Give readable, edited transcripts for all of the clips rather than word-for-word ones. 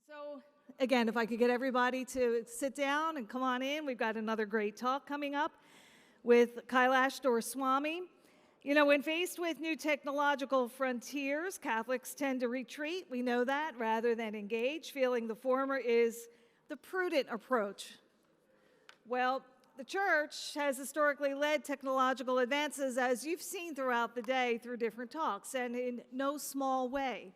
So again, if I could get everybody to sit down and come on in, we've got another great talk coming up with Kailash Duraiswami. You know, when faced with new technological frontiers, Catholics tend to retreat, we know that, rather than engage, feeling the former is the prudent approach. Well, the church has historically led technological advances, as you've seen throughout the day through different talks, and in no small way.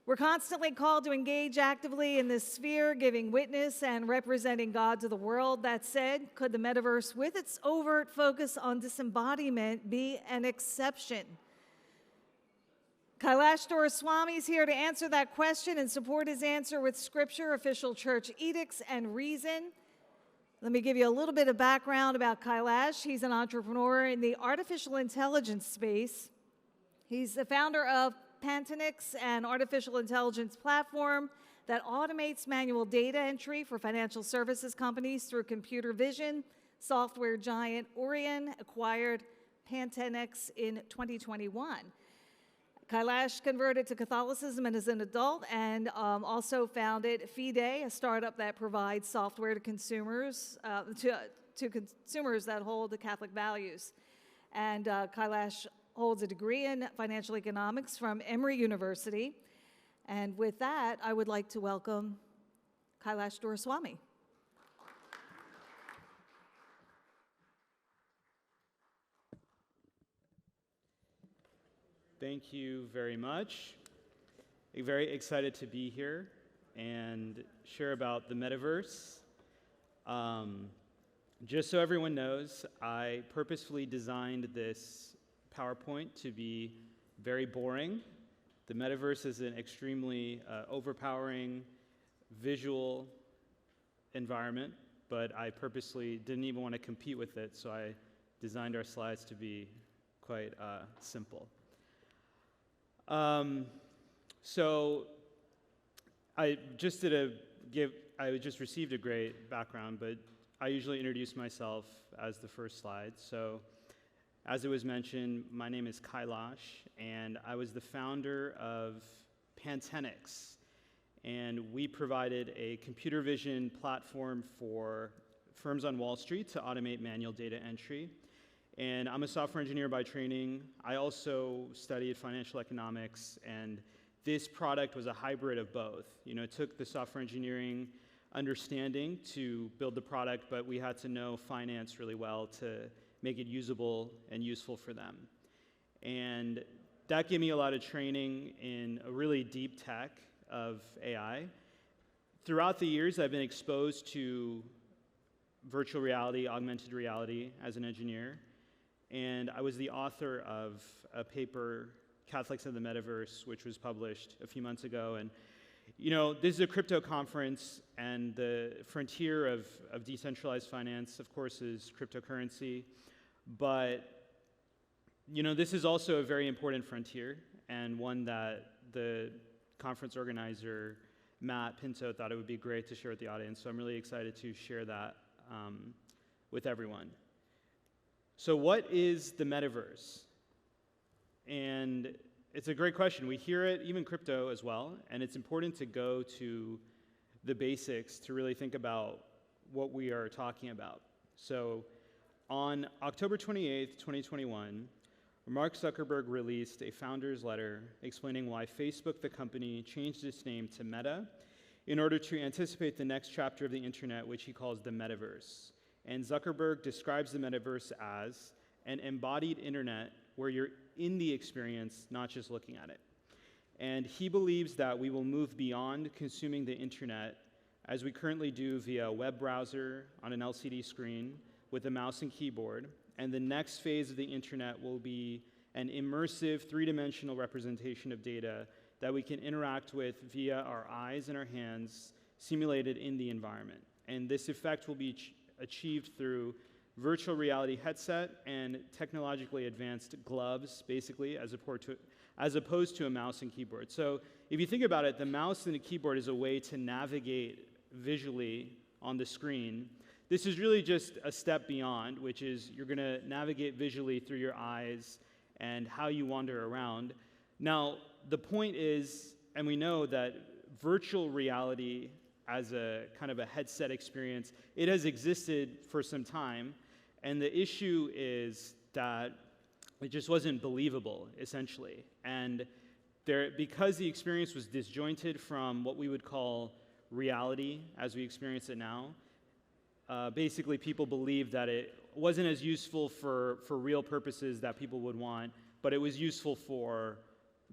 We're constantly called to engage actively in this sphere, giving witness and representing God to the world. That said, could the metaverse, with its overt focus on disembodiment, be an exception? Kailash Duraiswami is here to answer that question and support his answer with scripture, official church edicts, and reason. Let me give you a little bit of background about Kailash. He's an entrepreneur in the artificial intelligence space. He's the founder of Pantanix, an artificial intelligence platform that automates manual data entry for financial services companies through computer vision. Software giant Orion acquired Pantanix in 2021. Kailash converted to Catholicism as an adult and also founded Fide, a startup that provides software to consumers, to consumers that hold the Catholic values. And Kailash holds a degree in financial economics from Emory University. And with that, I would like to welcome Kailash Duraiswami. Thank you very much. I'm very excited to be here and share about the metaverse. Just so everyone knows, I purposefully designed this PowerPoint to be very boring. The metaverse is an extremely overpowering visual environment, but I purposely didn't even want to compete with it, so I designed our slides to be quite simple. So I just received a great background, but I usually introduce myself as the first slide. So as it was mentioned, my name is Kailash, and I was the founder of Pantanix. And we provided a computer vision platform for firms on Wall Street to automate manual data entry. And I'm a software engineer by training. I also studied financial economics, and this product was a hybrid of both. You know, it took the software engineering understanding to build the product, but we had to know finance really well to make it usable and useful for them. And that gave me a lot of training in a really deep tech of AI. Throughout the years, I've been exposed to virtual reality, augmented reality as an engineer. And I was the author of a paper, Catholics in the Metaverse, which was published a few months ago. And you know, this is a crypto conference, and the frontier of decentralized finance, of course, is cryptocurrency. But you know, this is also a very important frontier, and one that the conference organizer, Matt Pinto, thought it would be great to share with the audience. So I'm really excited to share that with everyone. So what is the metaverse? And it's a great question. We hear it, even crypto as well, and it's important to go to the basics to really think about what we are talking about. So on October 28th, 2021, Mark Zuckerberg released a founder's letter explaining why Facebook, the company, changed its name to Meta in order to anticipate the next chapter of the internet, which he calls the metaverse. And Zuckerberg describes the metaverse as an embodied internet where you're in the experience, not just looking at it. And he believes that we will move beyond consuming the internet as we currently do via a web browser on an LCD screen with a mouse and keyboard. And the next phase of the internet will be an immersive three-dimensional representation of data that we can interact with via our eyes and our hands simulated in the environment. And this effect will be achieved through virtual reality headset and technologically advanced gloves, basically, as opposed to a mouse and keyboard. So if you think about it, the mouse and the keyboard is a way to navigate visually on the screen. This is really just a step beyond, which is you're going to navigate visually through your eyes and how you wander around. Now, the point is, and we know that virtual reality as a kind of a headset experience, it has existed for some time, and the issue is that it just wasn't believable, essentially. And because the experience was disjointed from what we would call reality as we experience it now, basically people believed that it wasn't as useful for real purposes that people would want, but it was useful for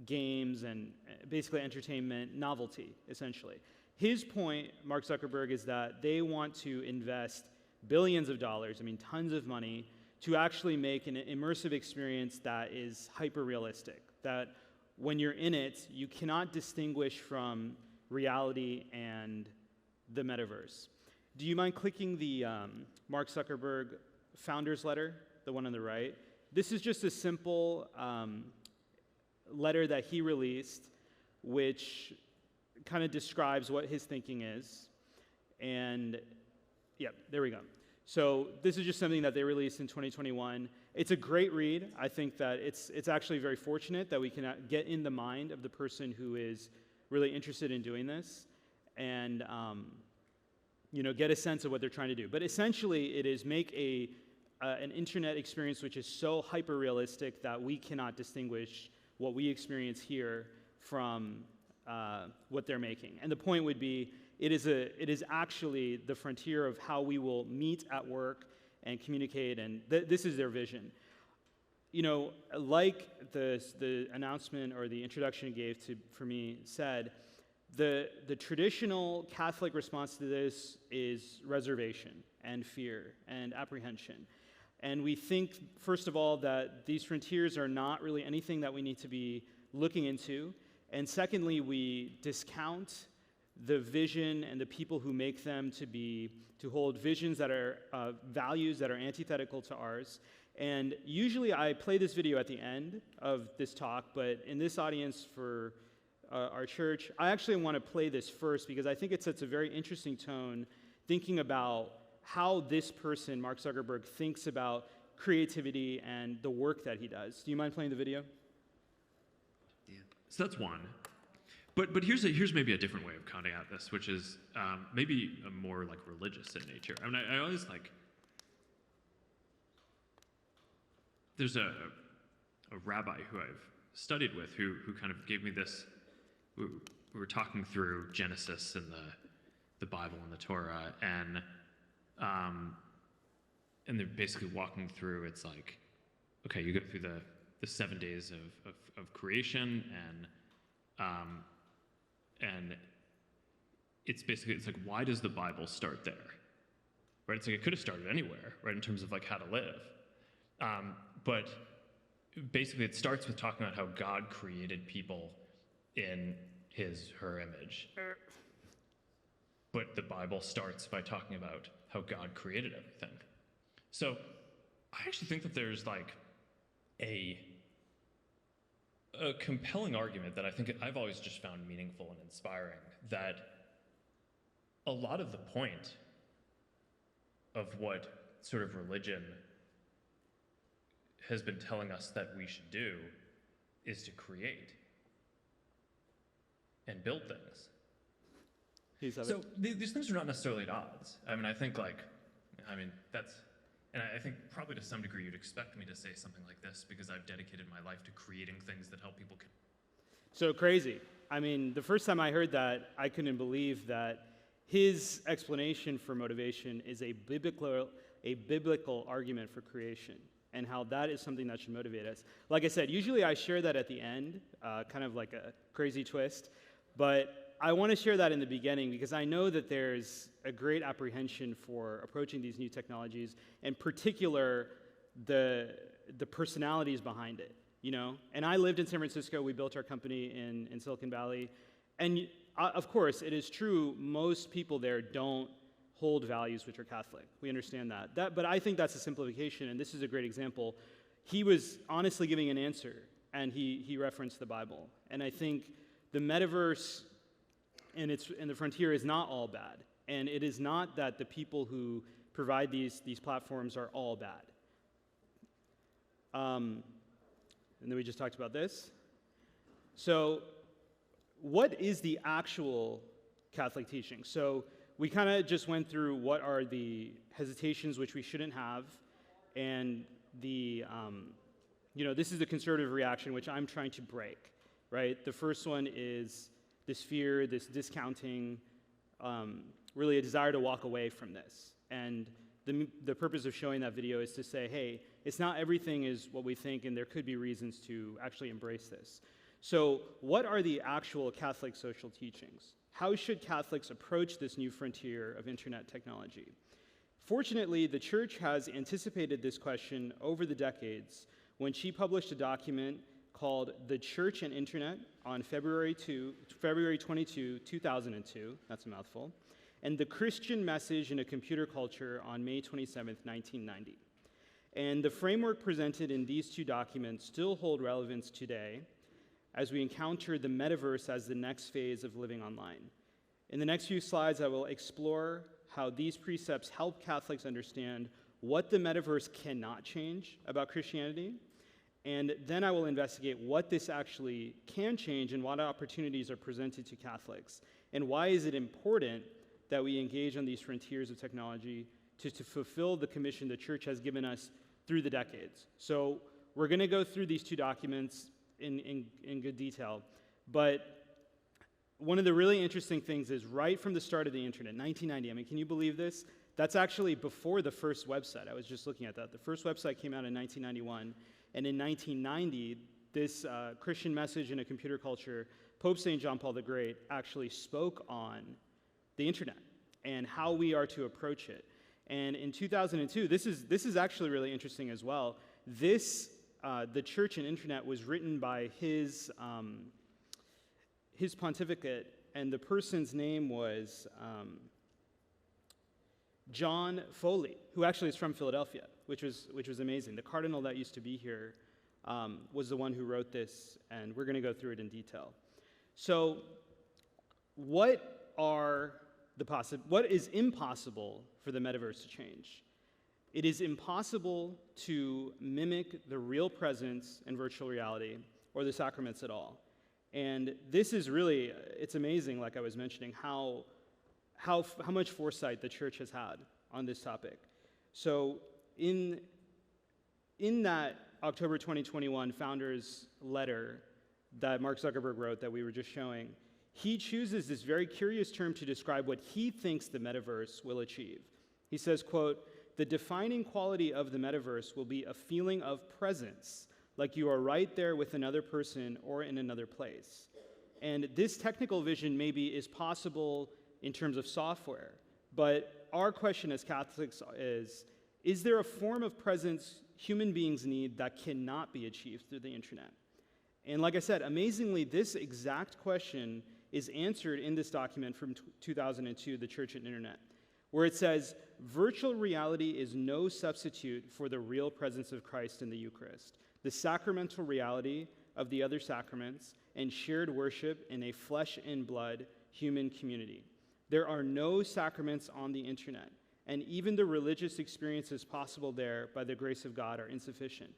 games and basically entertainment, novelty, essentially. His point, Mark Zuckerberg, is that they want to invest billions of dollars, tons of money, to actually make an immersive experience that is hyper-realistic, that when you're in it, you cannot distinguish from reality and the metaverse. Do you mind clicking the Mark Zuckerberg founder's letter, the one on the right? This is just a simple letter that he released, which kind of describes what his thinking is. And yeah, there we go. So this is just something that they released in 2021. It's a great read. I think that it's actually very fortunate that we can get in the mind of the person who is really interested in doing this and get a sense of what they're trying to do. But essentially, it is make an internet experience which is so hyper-realistic that we cannot distinguish what we experience here from what they're making. And the point would be, it is actually the frontier of how we will meet at work and communicate, and this is their vision. Like the announcement or the introduction it gave for me said, the traditional Catholic response to this is reservation and fear and apprehension. And we think, first of all, that these frontiers are not really anything that we need to be looking into. And secondly, we discount the vision and the people who make them to hold visions that are values that are antithetical to ours. And usually I play this video at the end of this talk, but in this audience for our church, I actually want to play this first because I think it sets a very interesting tone thinking about how this person, Mark Zuckerberg, thinks about creativity and the work that he does. Do you mind playing the video? Yeah. So that's one. But here's maybe a different way of coming at this, which is maybe a more like religious in nature. I always like. There's a rabbi who I've studied with who kind of gave me this. We were talking through Genesis and the Bible and the Torah, and they're basically walking through. It's like, okay, you go through the 7 days of creation, and it's like, why does the Bible start there? Right? It's like it could have started anywhere, right? In terms of like how to live, but basically it starts with talking about how God created people in her image. But the Bible starts by talking about how God created everything. So I actually think that there's like a compelling argument that I think I've always just found meaningful and inspiring, that a lot of the point of what sort of religion has been telling us that we should do is to create and build things. So these things are not necessarily at odds. I think that's, and I think probably to some degree you'd expect me to say something like this because I've dedicated my life to creating things that help people. So crazy. The first time I heard that, I couldn't believe that his explanation for motivation is a biblical argument for creation and how that is something that should motivate us. Like I said, usually I share that at the end, kind of like a crazy twist, but I want to share that in the beginning because I know that there's a great apprehension for approaching these new technologies, in particular, the personalities behind it, And I lived in San Francisco. We built our company in Silicon Valley. And of course, it is true, most people there don't hold values which are Catholic. We understand that. But I think that's a simplification, and this is a great example. He was honestly giving an answer, and he referenced the Bible. And I think the metaverse and the frontier is not all bad. And it is not that the people who provide these platforms are all bad. And then we just talked about this. So what is the actual Catholic teaching? So we kind of just went through what are the hesitations which we shouldn't have, and the, this is the conservative reaction which I'm trying to break, right? The first one is this fear, this discounting, really a desire to walk away from this. And the purpose of showing that video is to say, hey, it's not everything is what we think, and there could be reasons to actually embrace this. So what are the actual Catholic social teachings? How should Catholics approach this new frontier of internet technology? Fortunately, the Church has anticipated this question over the decades when she published a document called The Church and Internet on February 22, 2002, that's a mouthful, and The Christian Message in a Computer Culture on May 27, 1990. And the framework presented in these two documents still hold relevance today as we encounter the metaverse as the next phase of living online. In the next few slides, I will explore how these precepts help Catholics understand what the metaverse cannot change about Christianity, and then I will investigate what this actually can change and what opportunities are presented to Catholics, and why is it important that we engage on these frontiers of technology to fulfill the commission the Church has given us through the decades. So we're going to go through these two documents in good detail, but one of the really interesting things is right from the start of the internet, 1990, I mean, can you believe this? That's actually before the first website. I was just looking at that. The first website came out in 1991, and in 1990, this Christian Message in a Computer Culture, Pope St. John Paul the Great actually spoke on the internet and how we are to approach it. And in 2002, this is actually really interesting as well. This, the Church and Internet, was written by his pontificate, and the person's name was John Foley, who actually is from Philadelphia, which was amazing. The cardinal that used to be here was the one who wrote this, and we're going to go through it in detail. So, what is impossible for the metaverse to change? It is impossible to mimic the real presence in virtual reality or the sacraments at all. And this is really, it's amazing, like I was mentioning, how much foresight the Church has had on this topic. So in that October 2021 founder's letter that Mark Zuckerberg wrote that we were just showing, he chooses this very curious term to describe what he thinks the metaverse will achieve. He says, quote, "The defining quality of the metaverse will be a feeling of presence, like you are right there with another person or in another place." And this technical vision maybe is possible in terms of software, but our question as Catholics is there a form of presence human beings need that cannot be achieved through the internet? And like I said, amazingly, this exact question is answered in this document from 2002, The Church and Internet, where it says, "Virtual reality is no substitute for the real presence of Christ in the Eucharist, the sacramental reality of the other sacraments, and shared worship in a flesh and blood human community. There are no sacraments on the internet, and even the religious experiences possible there by the grace of God are insufficient.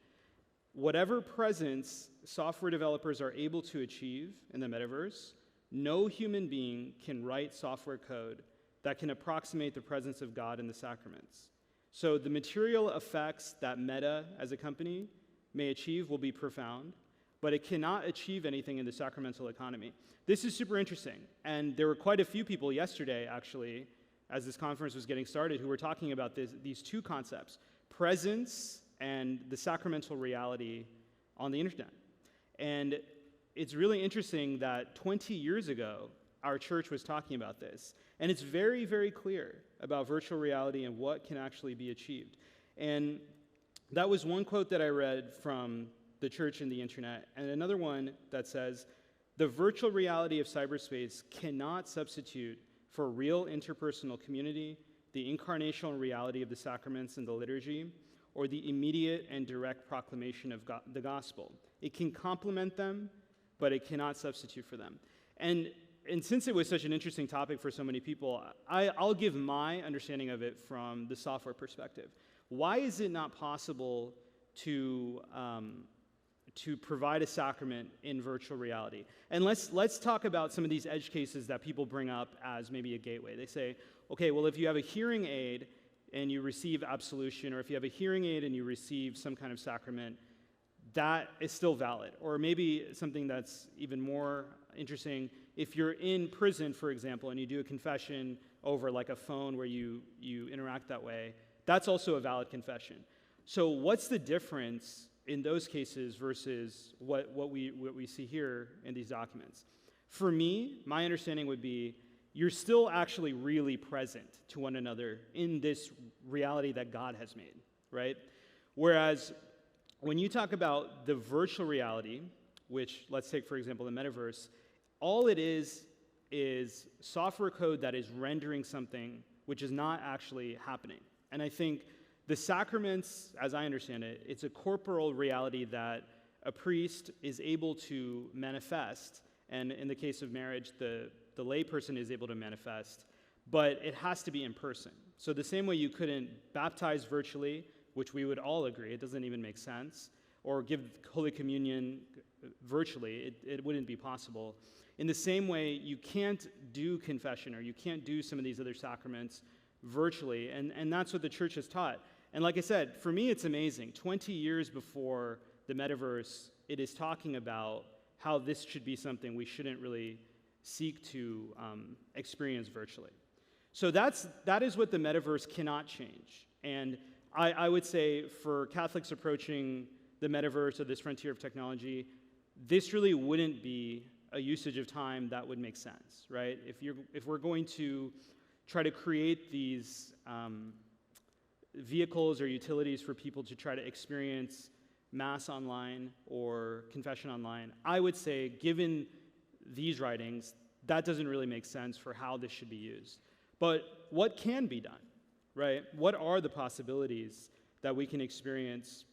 Whatever presence software developers are able to achieve in the metaverse, no human being can write software code that can approximate the presence of God in the sacraments. So the material effects that Meta as a company may achieve will be profound, but it cannot achieve anything in the sacramental economy." This is super interesting, and there were quite a few people yesterday, actually, as this conference was getting started, who were talking about these two concepts, presence and the sacramental reality on the internet. And it's really interesting that 20 years ago, our church was talking about this, and it's very, very clear about virtual reality and what can actually be achieved. And that was one quote that I read from the Church and the Internet, and another one that says, "The virtual reality of cyberspace cannot substitute for real interpersonal community, the incarnational reality of the sacraments and the liturgy, or the immediate and direct proclamation of the gospel. It can complement them, but it cannot substitute for them." And since it was such an interesting topic for so many people, I'll give my understanding of it from the software perspective. Why is it not possible to to provide a sacrament in virtual reality. And let's talk about some of these edge cases that people bring up as maybe a gateway. They say, okay, well, if you have a hearing aid and you receive absolution, or if you have a hearing aid and you receive some kind of sacrament, that is still valid. Or maybe something that's even more interesting, if you're in prison, for example, and you do a confession over like a phone where you interact that way, that's also a valid confession. So what's the difference in those cases versus what we see here in these documents? For me, my understanding would be you're still actually really present to one another in this reality that God has made, right? Whereas when you talk about the virtual reality, which let's take, for example, the metaverse, all it is software code that is rendering something which is not actually happening. And I think the sacraments, as I understand it, it's a corporal reality that a priest is able to manifest, and in the case of marriage, the layperson is able to manifest, but it has to be in person. So the same way you couldn't baptize virtually, which we would all agree, it doesn't even make sense, or give Holy Communion virtually, it wouldn't be possible. In the same way, you can't do confession, or you can't do some of these other sacraments virtually, and that's what the church has taught. And like I said, for me, it's amazing. 20 years before the metaverse, it is talking about how this should be something we shouldn't really seek to experience virtually. So that is what the metaverse cannot change. And I would say for Catholics approaching the metaverse or this frontier of technology, this really wouldn't be a usage of time that would make sense, right? If we're going to try to create these vehicles or utilities for people to try to experience Mass online or confession online, I would say, given these writings, that doesn't really make sense for how this should be used. But what can be done, right? What are the possibilities that we can experience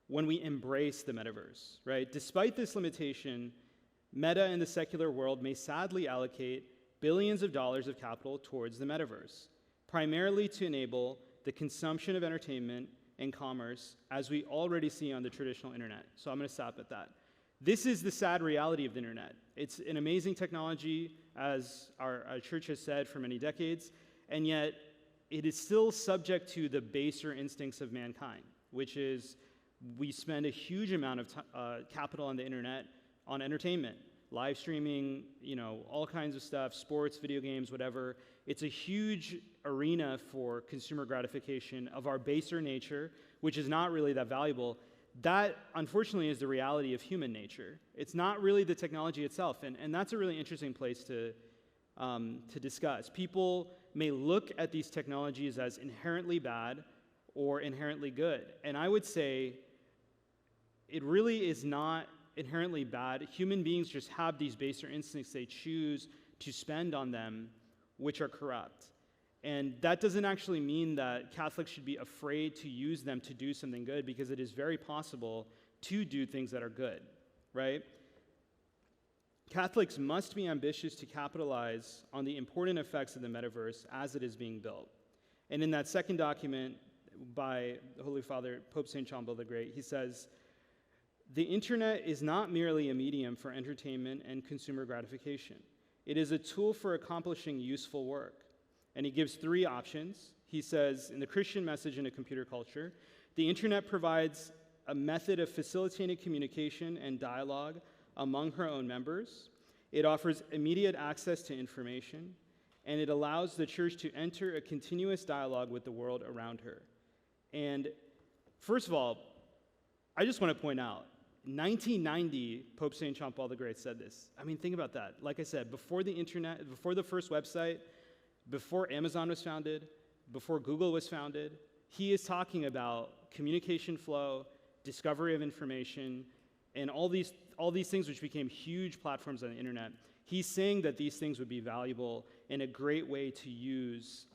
when we embrace the metaverse, right? Despite this limitation, Meta and the secular world may sadly allocate billions of dollars of capital towards the metaverse, primarily to enable the consumption of entertainment and commerce, as we already see on the traditional internet. So I'm going to stop at that. This is the sad reality of the internet. It's an amazing technology, as our church has said for many decades, and yet it is still subject to the baser instincts of mankind, which is we spend a huge amount of capital on the internet on entertainment, live streaming, all kinds of stuff, sports, video games, whatever. It's a huge arena for consumer gratification of our baser nature, which is not really that valuable. That, unfortunately, is the reality of human nature. It's not really the technology itself, and that's a really interesting place to discuss. People may look at these technologies as inherently bad or inherently good, and I would say it really is not inherently bad. Human beings just have these baser instincts they choose to spend on them, which are corrupt. And that doesn't actually mean that Catholics should be afraid to use them to do something good, because it is very possible to do things that are good, right? Catholics must be ambitious to capitalize on the important effects of the metaverse as it is being built. And in that second document by the Holy Father, Pope St. John Paul the Great, he says, "The internet is not merely a medium for entertainment and consumer gratification. It is a tool for accomplishing useful work." And he gives three options. He says, in the Christian message in a computer culture, the internet provides a method of facilitating communication and dialogue among her own members. It offers immediate access to information, and it allows the church to enter a continuous dialogue with the world around her. And first of all, I just want to point out, 1990, Pope St. John Paul the Great said this. I mean, think about that. Like I said, before the internet, before the first website, before Amazon was founded, before Google was founded, he is talking about communication flow, discovery of information, and all these things which became huge platforms on the internet. He's saying that these things would be valuable and a great way to use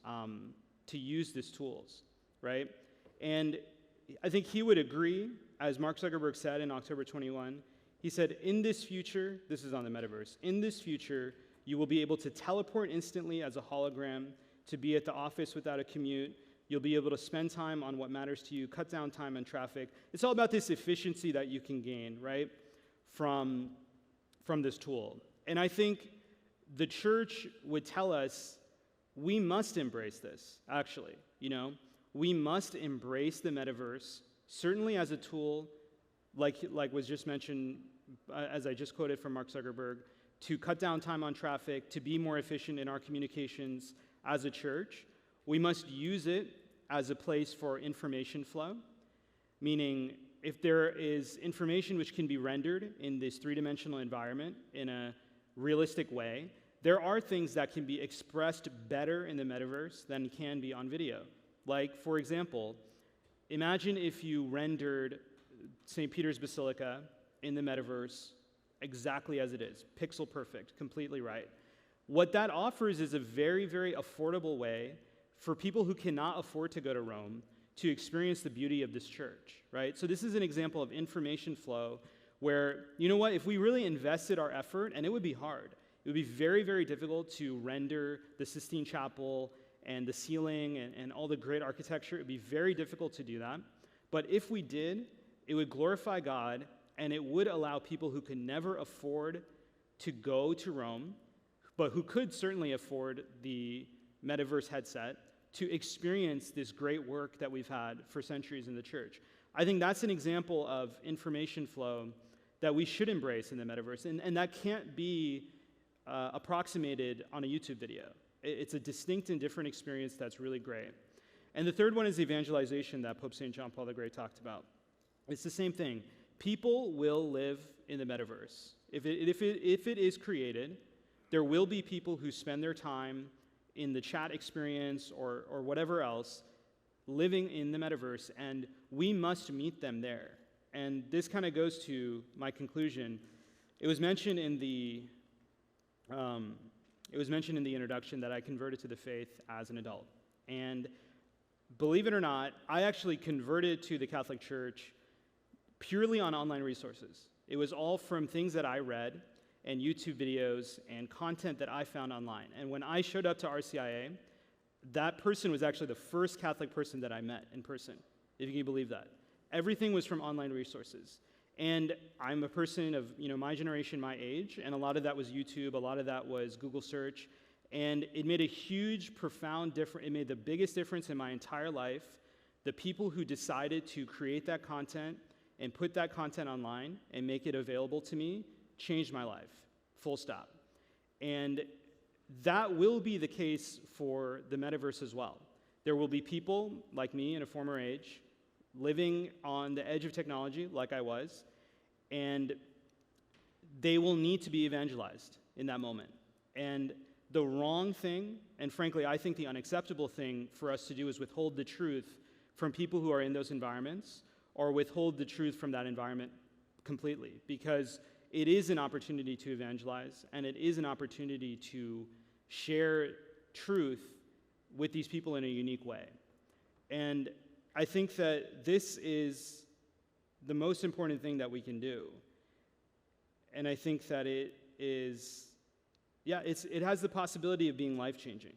these tools, right? And I think he would agree, as Mark Zuckerberg said in October 21, he said, in this future, this is on the metaverse, in this future, you will be able to teleport instantly as a hologram, to be at the office without a commute, You'll be able to spend time on what matters to you, cut down time on traffic. It's all about this efficiency that you can gain, right, from this tool. And I think the church would tell us we must embrace this, actually. We must embrace the metaverse, certainly as a tool, like was just mentioned, as I just quoted from Mark Zuckerberg, to cut down time on traffic, to be more efficient in our communications as a church. We must use it as a place for information flow, meaning if there is information which can be rendered in this three-dimensional environment in a realistic way, there are things that can be expressed better in the metaverse than can be on video. Like, for example, imagine if you rendered St. Peter's Basilica in the metaverse exactly as it is, pixel perfect, completely right. What that offers is a very, very affordable way for people who cannot afford to go to Rome to experience the beauty of this church, right? So this is an example of information flow where, you know what, if we really invested our effort, and it would be hard, it would be very, very difficult to render the Sistine Chapel and the ceiling and all the great architecture. It would be very difficult to do that. But if we did, it would glorify God, and it would allow people who could never afford to go to Rome, but who could certainly afford the metaverse headset, to experience this great work that we've had for centuries in the church. I think that's an example of information flow that we should embrace in the metaverse, and that can't be approximated on a YouTube video. It's a distinct and different experience that's really great. And the third one is evangelization that Pope St. John Paul the Great talked about. It's the same thing. People will live in the metaverse. If it is created, there will be people who spend their time in the chat experience or whatever else, living in the metaverse, and we must meet them there. And this kind of goes to my conclusion. It was mentioned in the introduction that I converted to the faith as an adult. And believe it or not, I actually converted to the Catholic Church purely on online resources. It was all from things that I read and YouTube videos and content that I found online. And when I showed up to RCIA, that person was actually the first Catholic person that I met in person, if you can believe that. Everything was from online resources. And I'm a person of my generation, my age, and a lot of that was YouTube, a lot of that was Google search, and it made a huge, profound difference. It made the biggest difference in my entire life. The people who decided to create that content and put that content online and make it available to me changed my life, full stop. And that will be the case for the metaverse as well. There will be people like me in a former age living on the edge of technology like I was, and they will need to be evangelized in that moment. And the wrong thing, and frankly, I think the unacceptable thing for us to do is withhold the truth from people who are in those environments, or withhold the truth from that environment completely, because it is an opportunity to evangelize, and it is an opportunity to share truth with these people in a unique way. And I think that this is the most important thing that we can do. And I think that it has the possibility of being life-changing.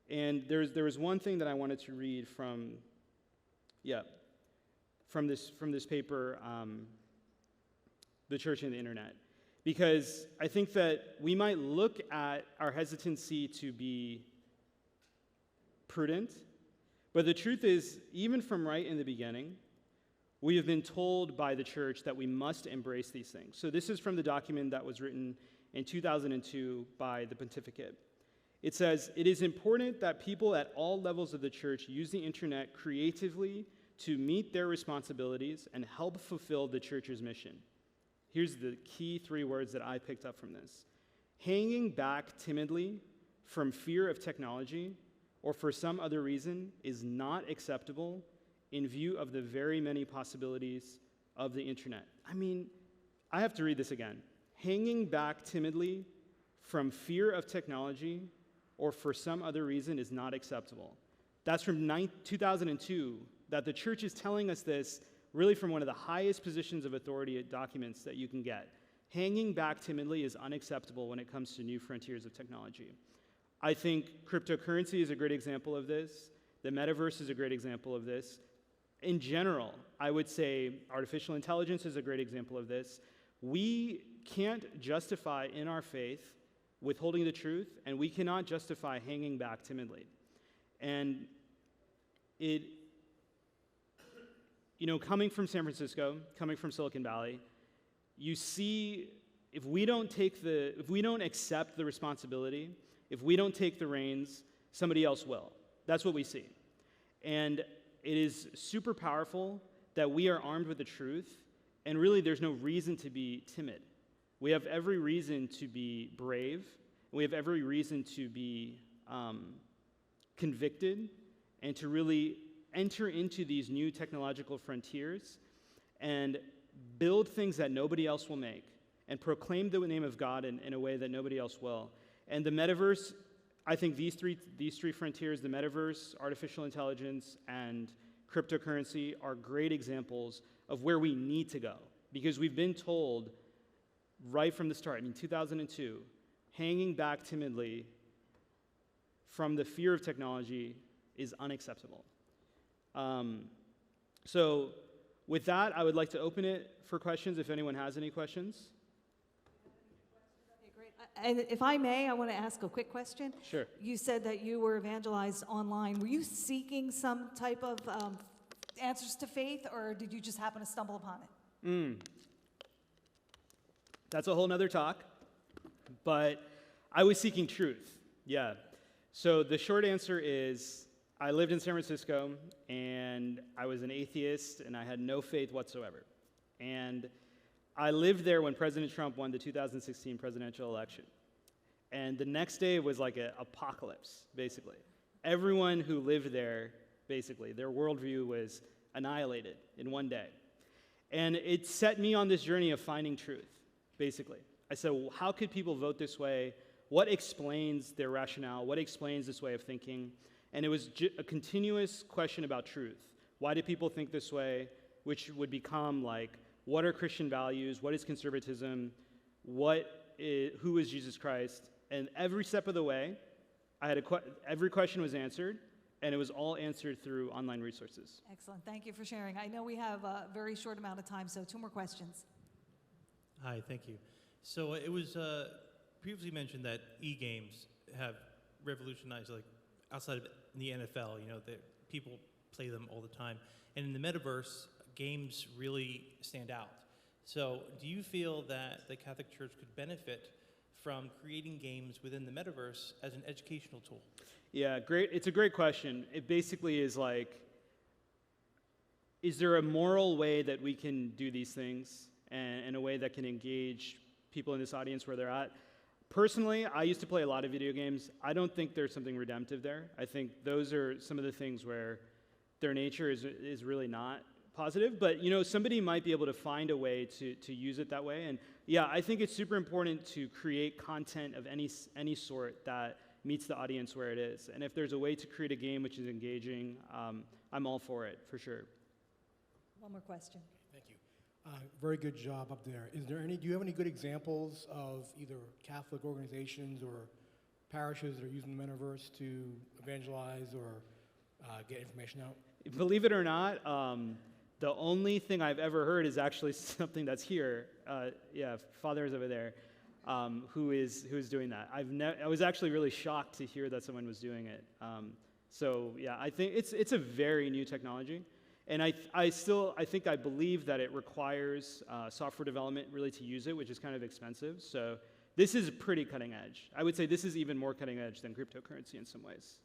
And there was one thing that I wanted to read from this paper, The Church and the Internet, because I think that we might look at our hesitancy to be prudent, but the truth is, even from right in the beginning, we have been told by the church that we must embrace these things. So this is from the document that was written in 2002 by the Pontificate. It says, "It is important that people at all levels of the church use the internet creatively to meet their responsibilities and help fulfill the church's mission." Here's the key 3 words that I picked up from this. Hanging back timidly from fear of technology or for some other reason is not acceptable in view of the very many possibilities of the internet. I mean, I have to read this again. Hanging back timidly from fear of technology or for some other reason is not acceptable. That's from 2002, that the church is telling us this really from one of the highest positions of authority documents that you can get. Hanging back timidly is unacceptable when it comes to new frontiers of technology. I think cryptocurrency is a great example of this. The metaverse is a great example of this. In general, I would say artificial intelligence is a great example of this. We can't justify in our faith withholding the truth, and we cannot justify hanging back timidly. And coming from San Francisco, coming from Silicon Valley, you see, if we don't accept the responsibility, if we don't take the reins, somebody else will. That's what we see. And it is super powerful that we are armed with the truth, and really there's no reason to be timid. We have every reason to be brave, and we have every reason to be convicted, and to really enter into these new technological frontiers and build things that nobody else will make, and proclaim the name of God in a way that nobody else will. And the metaverse, I think these three frontiers, the metaverse, artificial intelligence, and cryptocurrency, are great examples of where we need to go. Because we've been told right from the start, 2002, hanging back timidly from the fear of technology is unacceptable. So with that, I would like to open it for questions if anyone has any questions. Okay, great. And if I may, I want to ask a quick question. Sure. You said that you were evangelized online. Were you seeking some type of answers to faith, or did you just happen to stumble upon it? That's a whole nother talk, but I was seeking truth, yeah. So the short answer is, I lived in San Francisco, and I was an atheist, and I had no faith whatsoever. And I lived there when President Trump won the 2016 presidential election. And the next day was like an apocalypse, basically. Everyone who lived there, basically, their worldview was annihilated in one day. And it set me on this journey of finding truth, basically. I said, well, how could people vote this way? What explains their rationale? What explains this way of thinking? And it was a continuous question about truth. Why do people think this way? Which would become like, what are Christian values? What is conservatism? Who is Jesus Christ? And every step of the way, every question was answered, and it was all answered through online resources. Excellent. Thank you for sharing. I know we have a very short amount of time, so 2 more questions. Hi, thank you. So it was previously mentioned that e-games have revolutionized, like outside of the NFL, that people play them all the time. And in the metaverse, games really stand out. So do you feel that the Catholic Church could benefit from creating games within the metaverse as an educational tool? Yeah, great. It's a great question. It basically is like, is there a moral way that we can do these things, and in a way that can engage people in this audience where they're at? Personally, I used to play a lot of video games. I don't think there's something redemptive there. I think those are some of the things where their nature is really not positive, but somebody might be able to find a way to use it that way. And yeah, I think it's super important to create content of any sort that meets the audience where it is. And if there's a way to create a game which is engaging, I'm all for it, for sure. One more question. Thank you. Very good job up there. Do you have any good examples of either Catholic organizations or parishes that are using the metaverse to evangelize or get information out? Believe it or not, the only thing I've ever heard is actually something that's here. Father is over there, who is doing that. I was actually really shocked to hear that someone was doing it. So yeah, I think it's a very new technology, and I believe that it requires software development really to use it, which is kind of expensive. So this is pretty cutting edge. I would say this is even more cutting edge than cryptocurrency in some ways.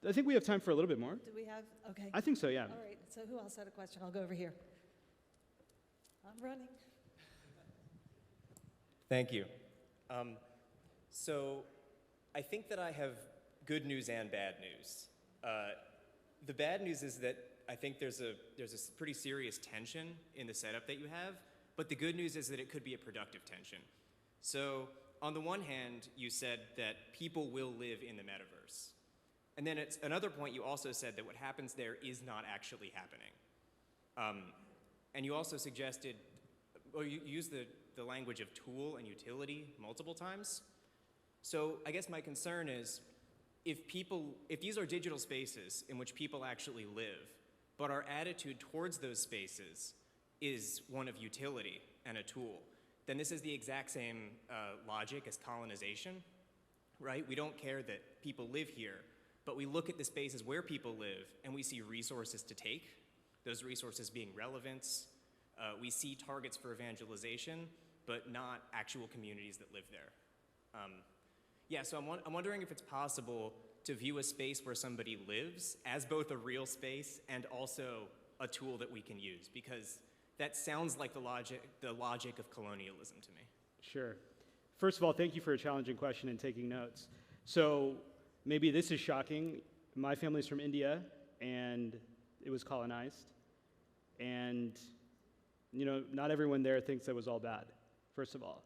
I think we have time for a little bit more. Do we have? Okay. I think so, yeah. All right. So who else had a question? I'll go over here. I'm running. Thank you. So I think that I have good news and bad news. The bad news is that I think there's a pretty serious tension in the setup that you have, but the good news is that it could be a productive tension. So on the one hand, you said that people will live in the metaverse. And then at another point, you also said that what happens there is not actually happening. And you also suggested, you used the language of tool and utility multiple times. So I guess my concern is, if these are digital spaces in which people actually live, but our attitude towards those spaces is one of utility and a tool, then this is the exact same logic as colonization, right? We don't care that people live here, but we look at the spaces where people live and we see resources to take, those resources being relevance. We see targets for evangelization, but not actual communities that live there. Yeah, so I'm wondering if it's possible to view a space where somebody lives as both a real space and also a tool that we can use, because that sounds like the logic of colonialism to me. Sure. First of all, thank you for a challenging question and taking notes. So maybe this is shocking. My family's from India, and it was colonized. And, not everyone there thinks that was all bad, first of all.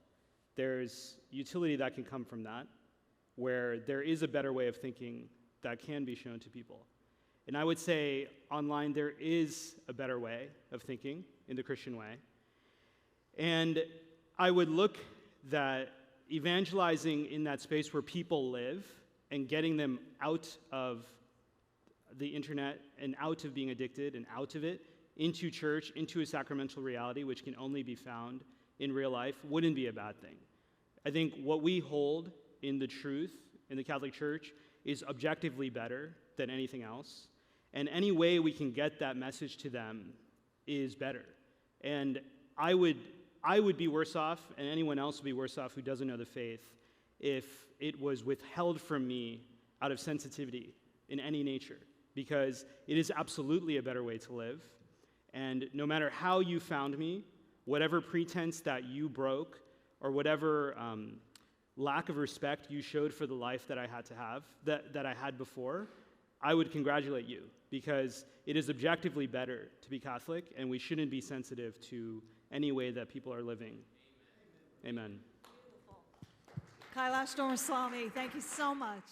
There's utility that can come from that, where there is a better way of thinking that can be shown to people. And I would say online there is a better way of thinking in the Christian way. And I would look that evangelizing in that space where people live and getting them out of the internet and out of being addicted and out of it into church, into a sacramental reality which can only be found in real life wouldn't be a bad thing. I think what we hold in the truth in the Catholic Church is objectively better than anything else. And any way we can get that message to them is better. And I would be worse off, and anyone else would be worse off who doesn't know the faith, if it was withheld from me out of sensitivity in any nature, because it is absolutely a better way to live. And no matter how you found me, whatever pretense that you broke, or whatever lack of respect you showed for the life that I had to have, that I had before, I would congratulate you, because it is objectively better to be Catholic, and we shouldn't be sensitive to any way that people are living. Amen. Kailash Duraiswami, thank you so much.